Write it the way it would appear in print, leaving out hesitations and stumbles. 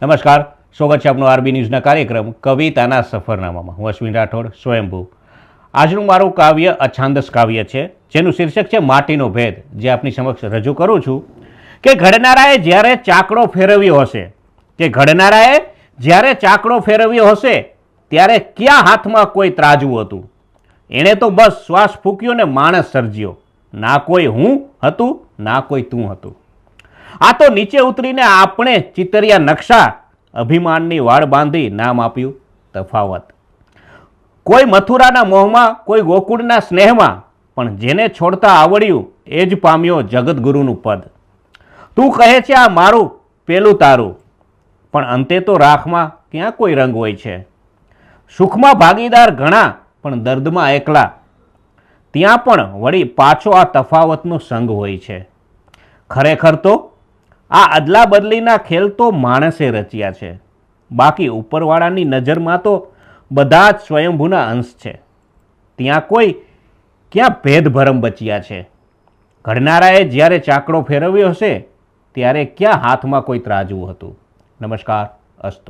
નમસ્કાર, સ્વાગત છે આપનો આરબી ન્યૂઝના કાર્યક્રમ કવિતાના સફરનામામાં. હું અશ્વિન રાઠોડ, સ્વયંભૂ. આજનું મારું કાવ્ય અછાંદસ કાવ્ય છે, જેનું શીર્ષક છે માટીનો ભેદ, જે આપની સમક્ષ રજૂ કરું છું. કે ઘડનારાએ જ્યારે ચાકડો ફેરવ્યો હશે ત્યારે ક્યાં હાથમાં કોઈ ત્રાજવું હતું. એણે તો બસ શ્વાસ ફૂંક્યો ને માણસ સર્જ્યો. ના કોઈ હું હતું, ના કોઈ તું હતું. આ તો નીચે ઉતરીને આપણે ચિતર્યા નકશા, અભિમાનની વાળ બાંધી નામ આપ્યું તફાવત. કોઈ મથુરાના મોહમાં, કોઈ ગોકુળના સ્નેહમાં, પણ જેને છોડતા આવડ્યું એ જ પામ્યો જગતગુરુનું પદ. તું કહે છે આ મારું, પેલું તારું, પણ અંતે તો રાખમાં ક્યાં કોઈ રંગ હોય છે. સુખમાં ભાગીદાર ઘણા, પણ દર્દમાં એકલા. ત્યાં પણ વળી પાછો આ તફાવતનો સંગ હોય છે. ખરેખર તો આ અદલા બદલીના ખેલ તો માણસે રચ્યા છે. બાકી ઉપરવાળાની નજરમાં તો બધા જ સ્વયંભૂના અંશ છે. ત્યાં ક્યાં ભેદભરમ બચ્યા છે. ઘડનારાએ જ્યારે ચાકડો ફેરવ્યો હશે ત્યારે ક્યાં હાથમાં કોઈ ત્રાજવું હતું. નમસ્કાર, અસ્તુ.